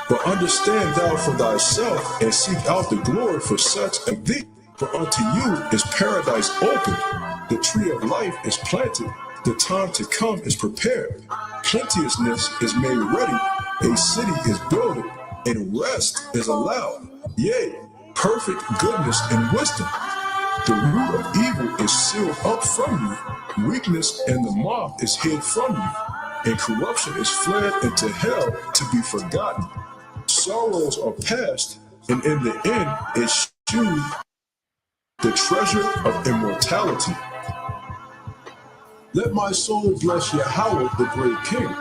But understand thou for thyself, and seek out the glory for such as thee. For unto you is paradise opened, the tree of life is planted, the time to come is prepared, plenteousness is made ready, a city is builded, and rest is allowed. Yea, perfect goodness and wisdom. The root of evil is sealed up from you, weakness and the moth is hid from you, and corruption is fled into hell to be forgotten. Sorrows are past, and in the end is shewed the treasure of immortality. Let my soul bless Yahweh, the great King.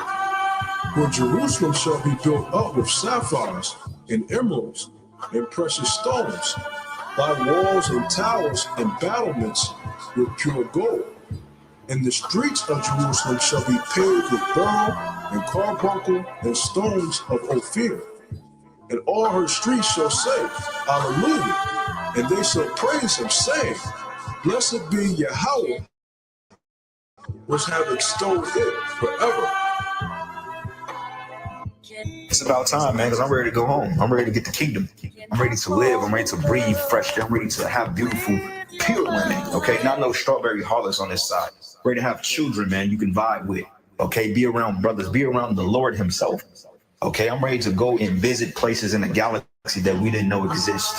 For Jerusalem shall be built up with sapphires and emeralds and precious stones, thy walls and towers and battlements with pure gold. And the streets of Jerusalem shall be paved with beryl and carbuncle and stones of Ophir. And all her streets shall say, Alleluia, and they shall praise him, saying, Blessed be Yahweh, which have extolled it forever. It's about time, man, because I'm ready to go home. I'm ready to get the kingdom. I'm ready to live. I'm ready to breathe fresh. I'm ready to have beautiful, pure women, okay? Not no strawberry harlots on this side. Ready to have children, man, you can vibe with, okay? Be around brothers. Be around the Lord himself, okay? I'm ready to go and visit places in the galaxy that we didn't know exist.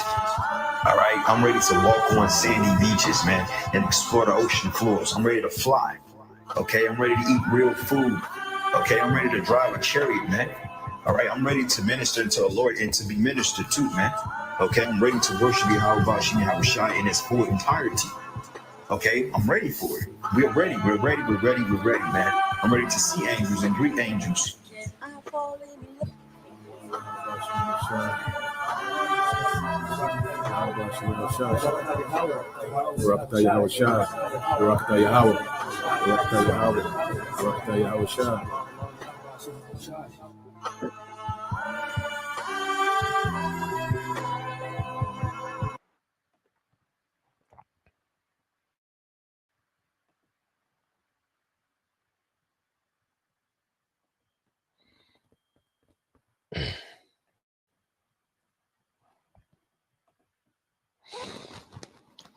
All right? I'm ready to walk on sandy beaches, man, and explore the ocean floors. I'm ready to fly, okay? I'm ready to eat real food, okay? I'm ready to drive a chariot, man. All right, I'm ready to minister to the Lord and to be ministered to, man. Okay, I'm ready to worship Yahweh Bashim Yahushua in its full entirety. Okay, I'm ready for it. We're ready, man. I'm ready to see angels and greet angels.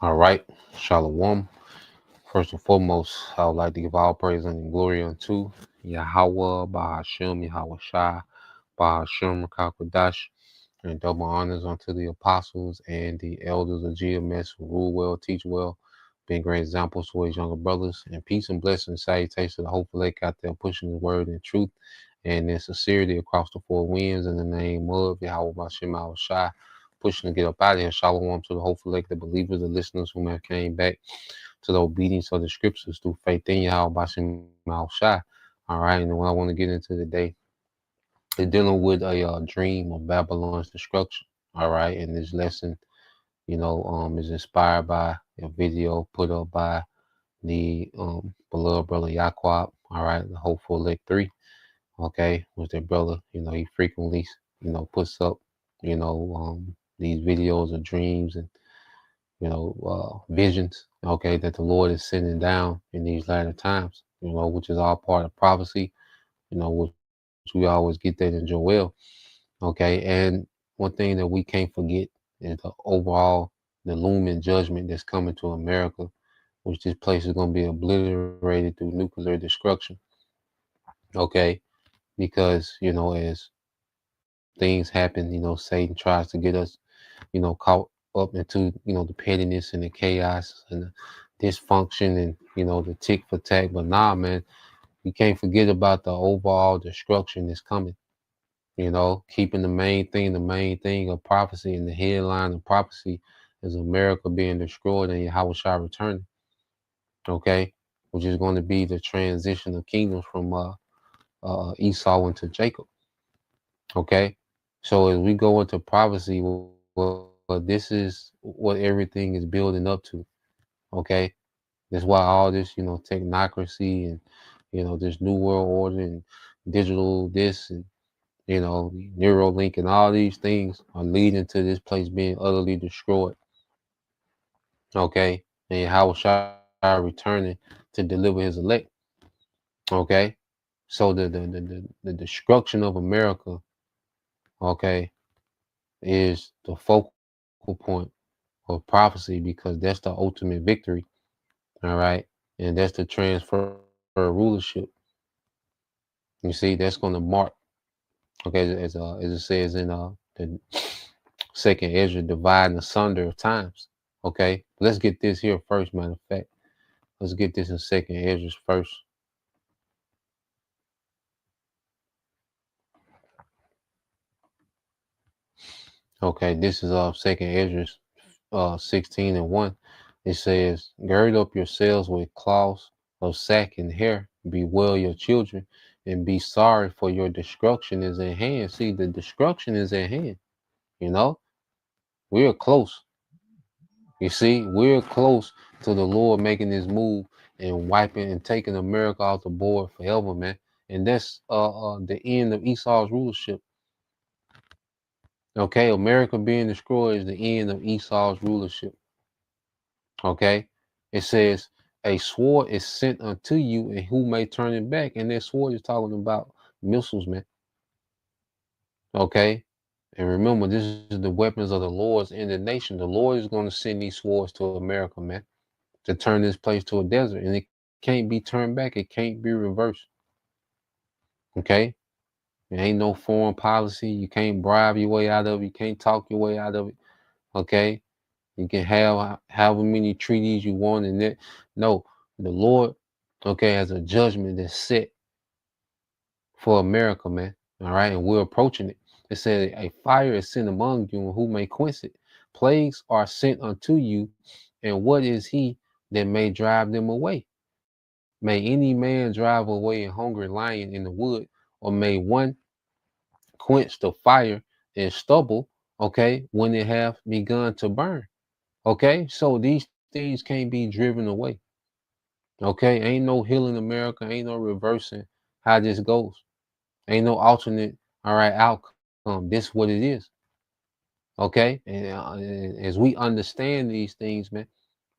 All right, Shalom. First and foremost, I would like to give all praise and glory unto Yahweh, Bahashem, Yahweh Shai, Bahashem, Kakwadash, and double honors unto the apostles and the elders of GMS who rule well, teach well, being great examples for his younger brothers. And peace and blessings, salutations to the hopeful lake out there pushing the word and truth and in sincerity across the four winds in the name of Yahweh, Bahashem, Yahweh Shai. Pushing to get up out of here. Shalom to the hopeful lake, the believers, the listeners who have came back to the obedience of the scriptures through faith in Yahweh Bashim Shai. All right, and what I want to get into today is dealing with a dream of Babylon's destruction. All right, and this lesson, is inspired by a video put up by the beloved brother Yaquab. All right, the hopeful elect 3. Okay, was their brother. He frequently, puts up, these videos of dreams and visions, okay, that the Lord is sending down in these latter times, which is all part of prophecy, which we always get that in Joel, okay. And one thing that we can't forget is the looming judgment that's coming to America, which this place is going to be obliterated through nuclear destruction, okay, because as things happen, Satan tries to get us, caught up into, the pettiness and the chaos and the dysfunction and, the tick for tack. But nah, man, you can't forget about the overall destruction that's coming. Keeping the main thing of prophecy, and the headline of prophecy is America being destroyed and Yahweh Shai returning. Okay, which is going to be the transition of kingdoms from Esau into Jacob. Okay, so as we go into prophecy, Well, this is what everything is building up to. Okay, that's why all this, technocracy and this new world order and digital this and Neuralink and all these things are leading to this place being utterly destroyed. Okay, and Yahweh Shai returning to deliver his elect. Okay, so the destruction of America, okay, is the focal point of prophecy because that's the ultimate victory. All right, and that's the transfer of rulership. You see, that's going to mark. Okay, as it says in the second Ezra, divide and asunder of times. Okay, let's get this here first. Matter of fact, let's get this in second Ezra first. Okay, this is second Ezra 16:1. It says, gird up yourselves with cloths of sack and hair, bewail your children, and be sorry, for your destruction is at hand. See, the destruction is at hand. We're close. You see, we're close to the Lord making this move and wiping and taking America off the board forever, man. And that's the end of Esau's rulership. Okay, America being destroyed is the end of Esau's rulership. Okay, it says a sword is sent unto you, and who may turn it back? And that sword is talking about missiles, man. Okay, and remember, this is the weapons of the Lord's in the nation. The Lord is going to send these swords to America, man, to turn this place to a desert, and it can't be turned back. It can't be reversed. Okay, there ain't no foreign policy. You can't bribe your way out of it. You can't talk your way out of it. Okay, you can have however many treaties you want, and that no, the Lord, okay, has a judgment that's set for America, man. All right, and we're approaching it. It said, a fire is sent among you, and who may quench it? Plagues are sent unto you, and what is he that may drive them away? May any man drive away a hungry lion in the wood, or may one quench the fire in stubble, okay, when it have begun to burn? Okay, so these things can't be driven away. Okay, ain't no healing America, ain't no reversing how this goes. Ain't no alternate, all right, outcome. This what it is. Okay, and as we understand these things, man,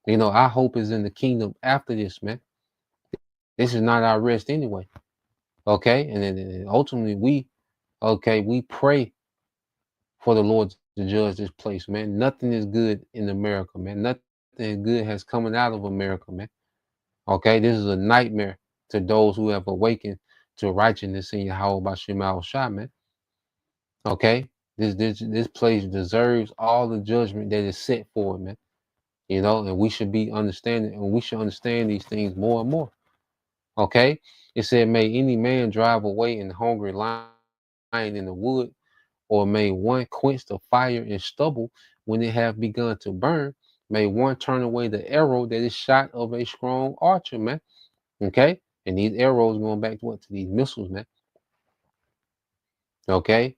our hope is in the kingdom after this, man. This is not our rest anyway. Okay, and then ultimately we pray for the Lord to judge this place, man. Nothing is good in America, man. Nothing good has coming out of America, man. Okay, this is a nightmare to those who have awakened to righteousness in Yahweh Bashim Shai, man. Okay, this place deserves all the judgment that is set for it, man. And we should be understanding, and we should understand these things more and more. Okay, it said, may any man drive away an hungry lion in the wood, or may one quench the fire in stubble when it have begun to burn? May one turn away the arrow that is shot of a strong archer, man. Okay, and these arrows going back to what? To these missiles, man. Okay,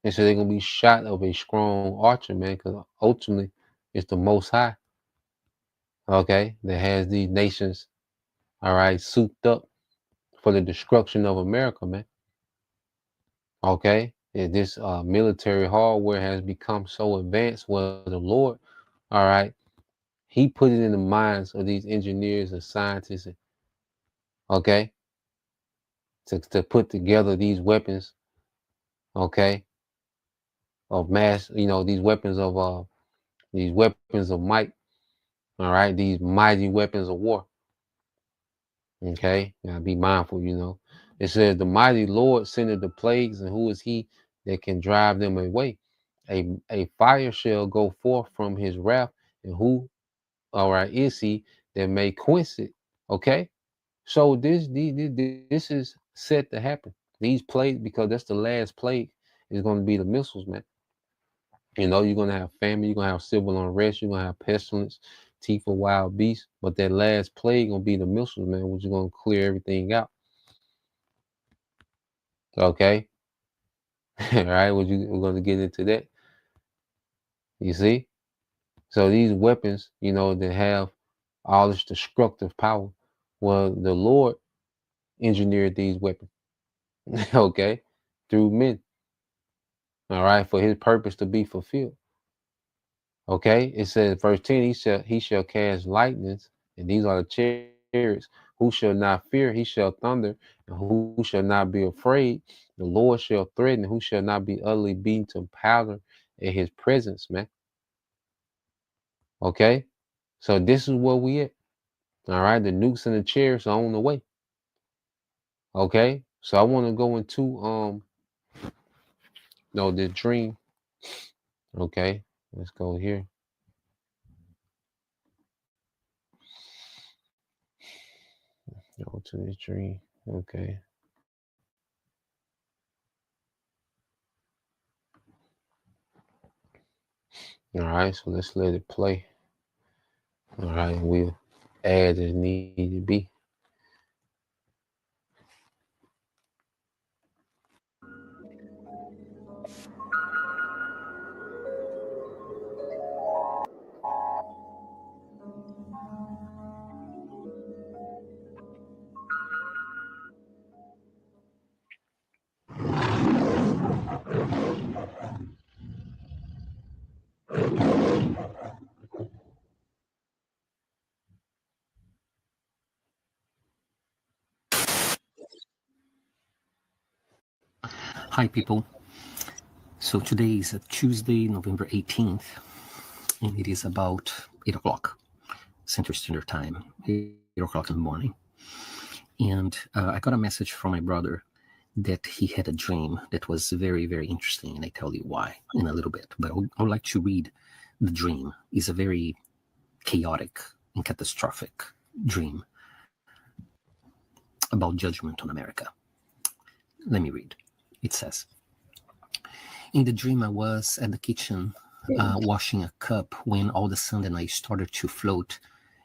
and so they're gonna be shot of a strong archer, man, because ultimately it's the Most High. Okay, that has these nations, all right, souped up for the destruction of America, man. Okay, and this military hardware has become so advanced. Well, the Lord, all right, He put it in the minds of these engineers and scientists, okay, to put together these weapons, okay, of mass, these weapons of might, all right, these mighty weapons of war. Okay, now be mindful. It says the mighty Lord sendeth the plagues, and who is he that can drive them away? A fire shall go forth from his wrath, and who, all right, is he that may quench it? Okay, so this is set to happen. These plagues, because that's the last plague, is going to be the missiles, man. You're going to have famine, you're going to have civil unrest, you're going to have pestilence, teeth of wild beasts. But that last plague going to be the missiles, man, which is going to clear everything out. Okay. All right. We're going to get into that. You see? So these weapons, that have all this destructive power, well, the Lord engineered these weapons, okay, through men, all right, for his purpose to be fulfilled. Okay, it says verse 10, he shall cast lightnings, and these are the chariots. Who shall not fear? He shall thunder, and who shall not be afraid? The Lord shall threaten, who shall not be utterly beaten to powder in his presence, man. Okay, so this is where we at. All right, the nukes and the chariots are on the way. Okay, so I want to go into no, the dream. Okay, let's go here. Go to this dream. Okay. All right, so let's let it play. All right, we'll add as need to be. Hi, people. So today is a Tuesday, November 18th, and it is about 8 o'clock Central Standard Time, 8 o'clock in the morning. And I got a message from my brother that he had a dream that was very, very interesting, and I tell you why in a little bit. But I would like to read the dream. It's a very chaotic and catastrophic dream about judgment on America. Let me read. It says, in the dream, I was at the kitchen washing a cup when all of a sudden I started to float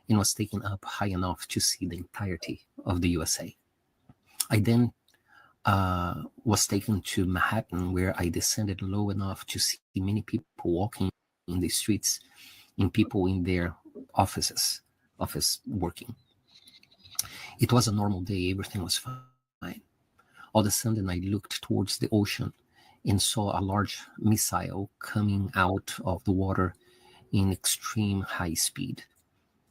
and was taken up high enough to see the entirety of the USA. I then was taken to Manhattan, where I descended low enough to see many people walking in the streets and people in their office working. It was a normal day. Everything was fine. All of a sudden, I looked towards the ocean and saw a large missile coming out of the water in extreme high speed.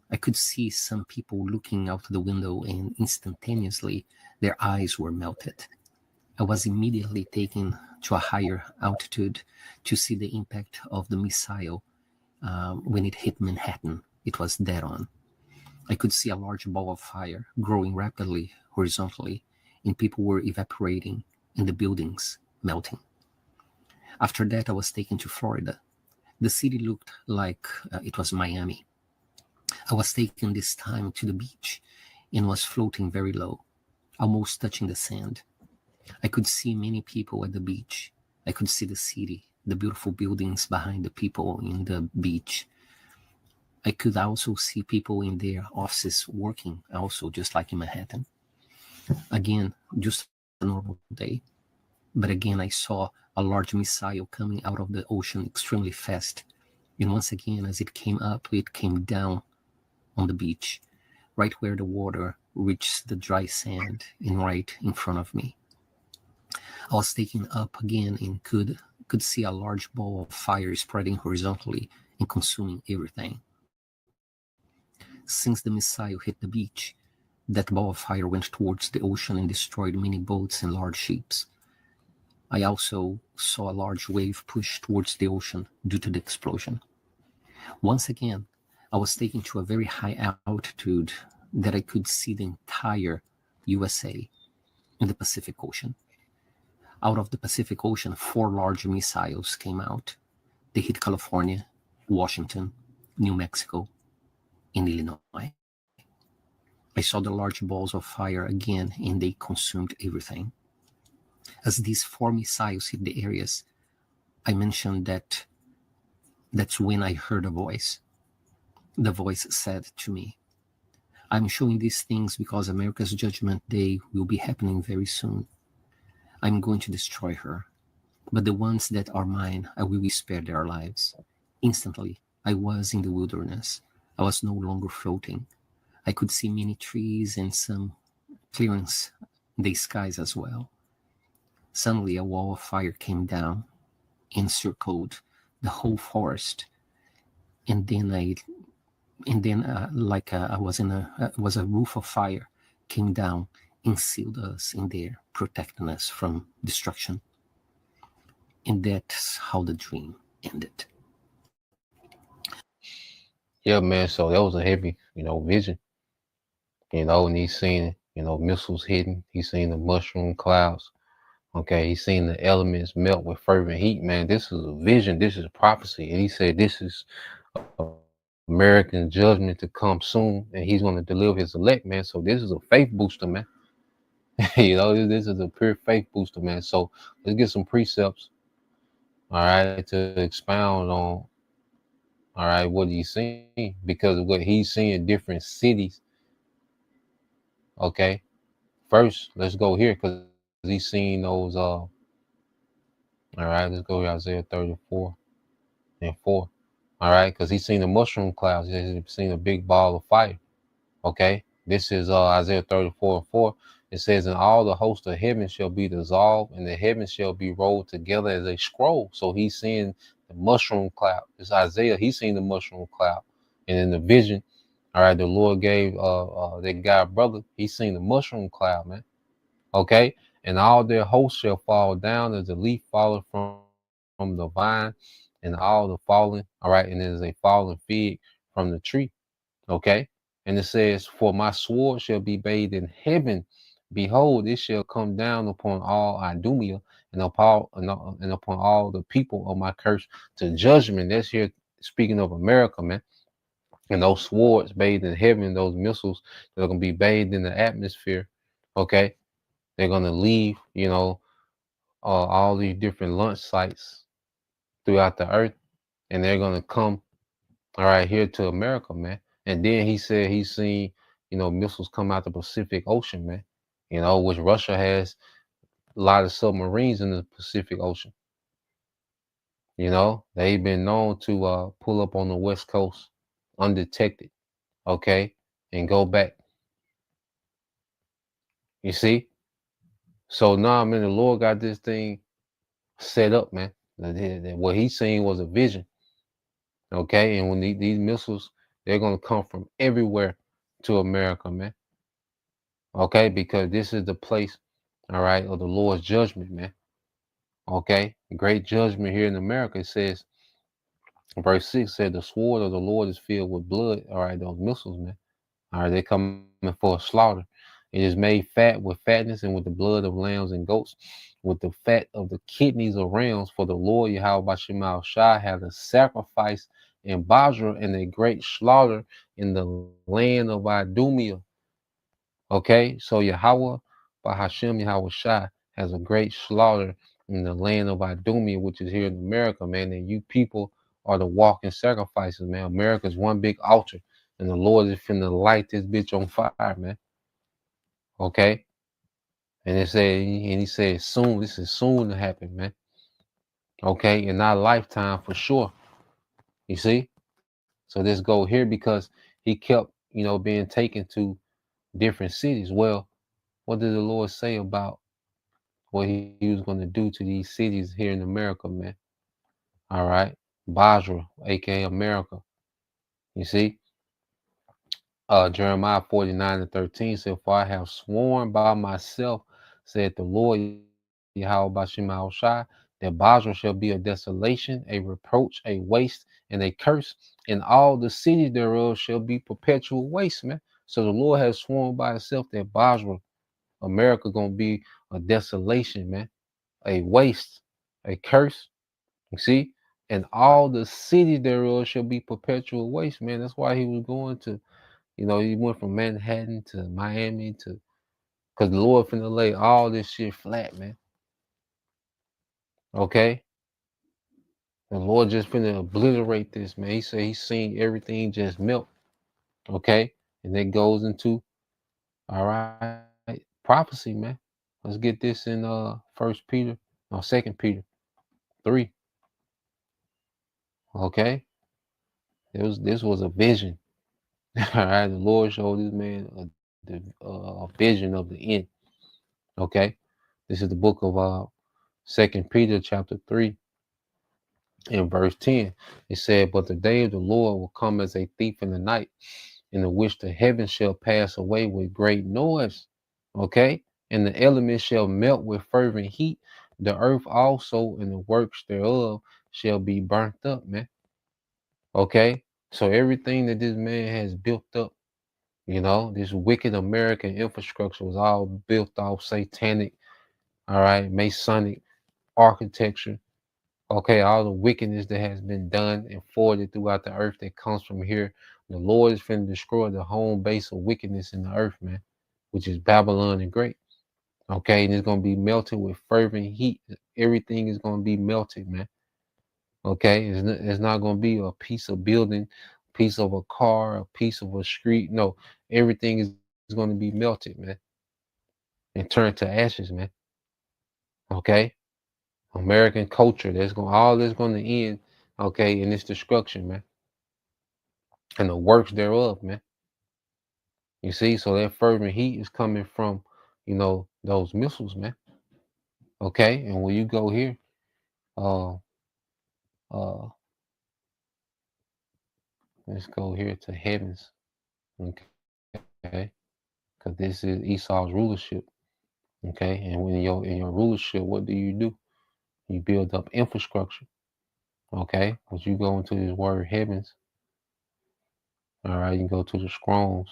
I could see some people looking out the window, and instantaneously their eyes were melted. I was immediately taken to a higher altitude to see the impact of the missile. When it hit Manhattan, it was dead on. I could see a large ball of fire growing rapidly horizontally, and people were evaporating and the buildings melting. After that, I was taken to Florida. The city looked like it was Miami. I was taken this time to the beach and was floating very low, almost touching the sand. I could see many people at the beach. I could see the city, the beautiful buildings behind the people in the beach. I could also see people in their offices working, also just like in Manhattan. Again, just a normal day. But again, I saw a large missile coming out of the ocean extremely fast. And once again, as it came up, it came down on the beach, right where the water reached the dry sand and right in front of me. I was taken up again and could see a large ball of fire spreading horizontally and consuming everything. Since the missile hit the beach, that ball of fire went towards the ocean and destroyed many boats and large ships. I also saw a large wave push towards the ocean due to the explosion. Once again, I was taken to a very high altitude that I could see the entire USA in the Pacific Ocean. Out of the Pacific Ocean, 4 large missiles came out. They hit California, Washington, New Mexico, and Illinois. I saw the large balls of fire again, and they consumed everything. As these 4 missiles hit the areas, I mentioned that's when I heard a voice. The voice said to me, I'm showing these things because America's Judgment Day will be happening very soon. I'm going to destroy her, but the ones that are mine, I will spare their lives. Instantly, I was in the wilderness. I was no longer floating. I could see many trees and some clearance in the skies as well. Suddenly, a wall of fire came down, encircled the whole forest, and then I was in was a roof of fire came down and sealed us in there, protecting us from destruction. And that's how the dream ended. Yeah, man. So that was a heavy, vision. And he's seen, missiles hitting. He's seen the mushroom clouds. Okay, he's seen the elements melt with fervent heat. Man, this is a vision. This is prophecy. And he said this is American judgment to come soon, and he's going to deliver his elect, man. So this is a faith booster, man. This is a pure faith booster, man. So let's get some precepts, all right, to expound on, all right, what he's seeing, because of what he's seeing in different cities. Okay, first let's go here because he's seen those. All right, let's go here, Isaiah 34 and 4. All right, because he's seen the mushroom clouds. He's seen a big ball of fire. Okay, this is Isaiah 34 and 4. It says, and all the host of heaven shall be dissolved, and the heavens shall be rolled together as a scroll. So he's seeing the mushroom cloud. It's Isaiah. He's seen the mushroom cloud. And in the vision, all right, the Lord gave that guy brother, he's seen the mushroom cloud, man. Okay, and all their hosts shall fall down as a leaf falleth from the vine, and all the falling, all right, and it is a fallen fig from the tree. Okay. And it says, for my sword shall be bathed in heaven. Behold, it shall come down upon all Idumea and upon all the people of my curse to judgment. That's here speaking of America, man. And those swords bathed in heaven, those missiles that are going to be bathed in the atmosphere. Okay. They're going to leave, all these different launch sites throughout the earth. And they're going to come, all right, here to America, man. And then he said he's seen, missiles come out the Pacific Ocean, man. Which Russia has a lot of submarines in the Pacific Ocean. They've been known to pull up on the West Coast undetected, okay, and go back. You see? So now, man, the Lord got this thing set up, man. What he's seen was a vision, okay? And when these missiles, they're going to come from everywhere to America, man. Okay, because this is the place, all right, of the Lord's judgment, man. Okay, great judgment here in America. It says, verse 6 said, the sword of the Lord is filled with blood. All right, those missiles, man. All right, they coming for a slaughter. It is made fat with fatness and with the blood of lambs and goats, with the fat of the kidneys of rams. For the Lord Yahweh Bashim Shai had a sacrifice in Basra and a great slaughter in the land of Idumea. Okay, so Yahweh Bahashem Yahweh Shai has a great slaughter in the land of Idumea, which is here in America, man. And you people are the walking sacrifices, man. America's one big altar, and the Lord is finna light this bitch on fire, man. Okay, and he said soon. This is soon to happen, man. Okay, in our lifetime for sure. You see, so this go here because he kept, being taken to different cities. Well, what did the Lord say about what he was going to do to these cities here in America, man? All right, Basra, aka America. You see, Jeremiah 49:13 said, for I have sworn by myself, said the Lord Yahweh Bashim Shai, that Basra shall be a desolation, a reproach, a waste, and a curse, and all the cities thereof shall be perpetual waste, man. So the Lord has sworn by himself that Basra, America, gonna be a desolation, man, a waste, a curse. You see, and all the cities thereof shall be perpetual waste, man. That's why he was going to, he went from Manhattan to Miami because the Lord finna lay all this shit flat, man. Okay, the Lord just finna obliterate this, man. He said he's seen everything just melt. Okay, and it goes into, all right, prophecy, man. Let's get this in 2 Peter 3. Okay, This was a vision. All right, the Lord showed this man a vision of the end. Okay, this is the book of Second Peter chapter 3 and verse 10. It said, "But the day of the Lord will come as a thief in the night, in the which the heavens shall pass away with great noise." Okay, and the elements shall melt with fervent heat. The earth also and the works thereof shall be burnt up, man. Okay, so everything that this man has built up, this wicked American infrastructure was all built off satanic, all right, Masonic architecture. Okay, all the wickedness that has been done and forwarded throughout the earth that comes from here. The Lord is finna destroy the home base of wickedness in the earth, man, which is Babylon the Great. Okay, and it's gonna be melted with fervent heat. Everything is gonna be melted, man. Okay, it's not gonna be a piece of building, piece of a car, a piece of a street. No, everything is gonna be melted, man, and turned to ashes, man. Okay, American culture. All that's gonna end. Okay, in this destruction, man, and the works thereof, man. You see, so that fervent heat is coming from, those missiles, man. Okay, and when you go here, uh, uh, let's go here to heavens. Okay, because this is Esau's rulership. Okay, and when in your rulership, what do? You build up infrastructure. Okay, but you go into this word heavens. All right, you go to the Strong's.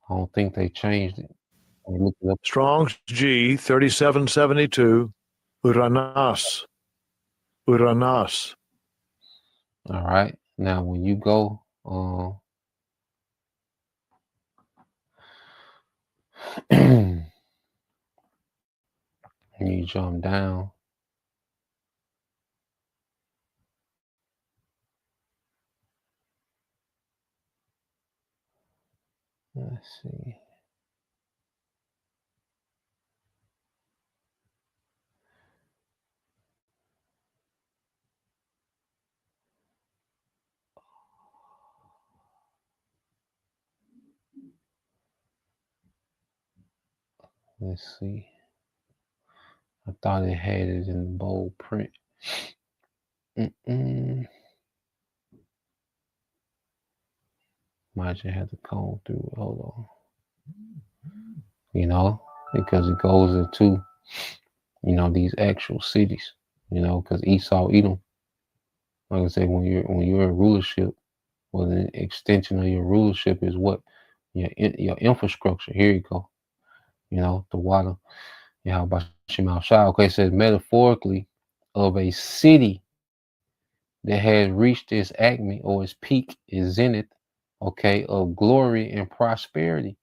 I don't think they changed it. I looked it up. Strong's G 3772, Uranas. Uranas. All right, now when you go, you jump down. Let's see. Let's see. I thought it had it in bold print. Might just have to comb through. Hold on. Because it goes into, these actual cities. Because Esau, Edom, like I said, when you're in rulership, well, the extension of your rulership is what your infrastructure. Here you go. The water. About Shemal Shah. Okay, it says metaphorically of a city that has reached its acme or its peak, its zenith, okay, of glory and prosperity.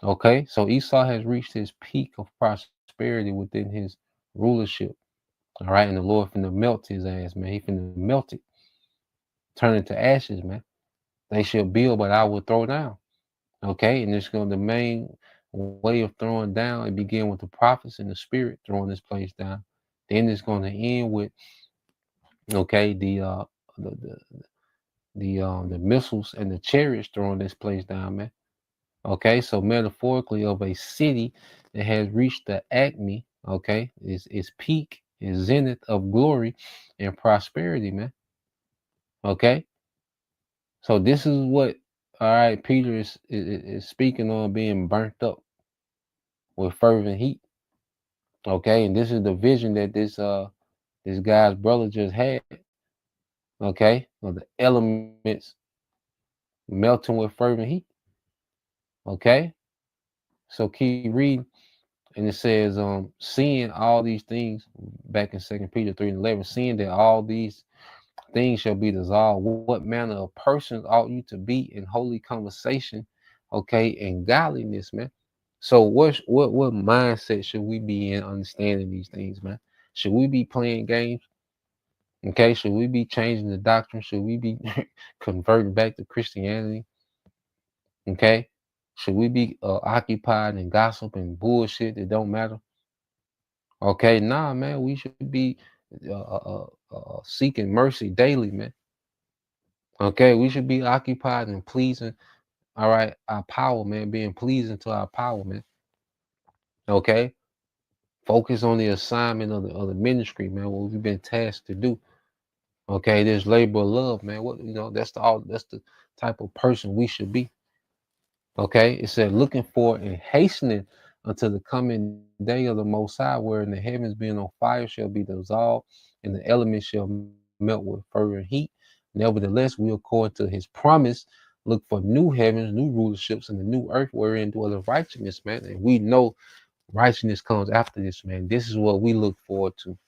Okay, so Esau has reached his peak of prosperity within his rulership. All right, and the Lord finna melt his ass, man. He finna melt it, turn it to ashes, man. They shall build, but I will throw down. Okay, and it's the main way of throwing down. It begin with the prophets and the spirit throwing this place down. Then it's going to end with, okay, the missiles and the chariots throwing this place down, man. Okay, so metaphorically of a city that has reached the acme, okay, its peak, its zenith of glory and prosperity, man. Okay, so this is what, all right, Peter is speaking on being burnt up with fervent heat. Okay, and this is the vision that this guy's brother just had. Okay, of the elements melting with fervent heat. Okay, so keep reading, and it says, seeing all these things, back in 2 Peter 3:11, seeing that all these things shall be dissolved, what manner of persons ought you to be in holy conversation, okay, and godliness, man. So what mindset should we be in understanding these things, man? Should we be playing games? Okay, should we be changing the doctrine? Should we be converting back to Christianity? Okay, should we be occupied in gossip and bullshit that don't matter? Okay, nah, man, we should be seeking mercy daily, man. Okay, we should be occupied and pleasing, all right, our power, man, being pleasing to our power, man. Okay, focus on the assignment of the ministry, man, what we've been tasked to do. Okay, this labor of love, man. What that's the type of person we should be. Okay, it said looking for and hastening until the coming day of the Most High, wherein the heavens being on fire shall be dissolved, and the elements shall melt with fervent heat. Nevertheless, we, according to His promise, look for new heavens, new rulerships, and the new earth wherein dwelleth righteousness, man. And we know righteousness comes after this, man. This is what we look forward to.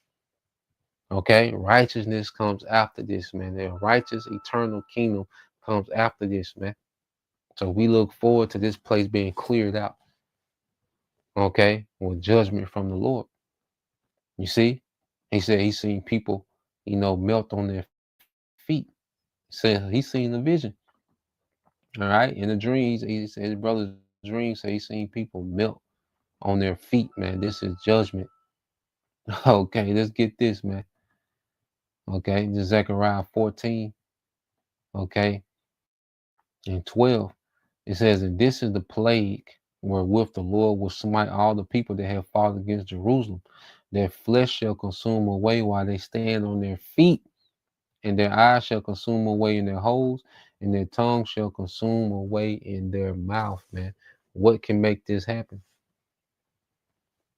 Okay, righteousness comes after this, man. The righteous eternal kingdom comes after this, man. So we look forward to this place being cleared out. Okay, with judgment from the Lord. You see, he said he's seen people, melt on their feet. He said he's seen the vision. All right, in the dreams, he said his brother's dreams said he's seen people melt on their feet, man. This is judgment. Okay, let's get this, man. Okay, this Zechariah 14. Okay, and 12. It says, and this is the plague wherewith the Lord will smite all the people that have fought against Jerusalem. Their flesh shall consume away while they stand on their feet, and their eyes shall consume away in their holes, and their tongue shall consume away in their mouth, man. What can make this happen?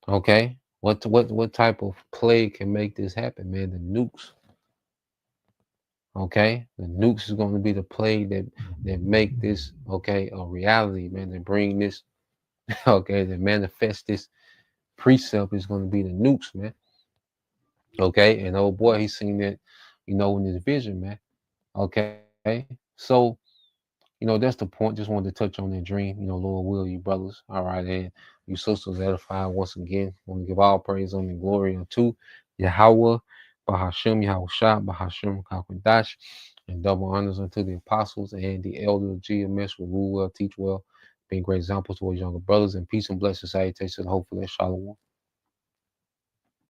Okay. What type of plague can make this happen, man? The nukes. Okay, the nukes is going to be the plague that make this, okay, a reality, man. To bring this, okay, to manifest this precept is going to be the nukes, man. Okay, and oh boy, he's seen that, in his vision, man. Okay, so that's the point. Just wanted to touch on that dream. Lord will, you brothers, all right, and you sisters edified once again. Want to give all praise and glory unto Yahweh, Bahashem Yahushua, Bahashem Kakwadash, and double honors unto the apostles and the elders of GMS who rule well, teach well, being great examples to our younger brothers, and peace and blessings, salutations, and hopefully shalom.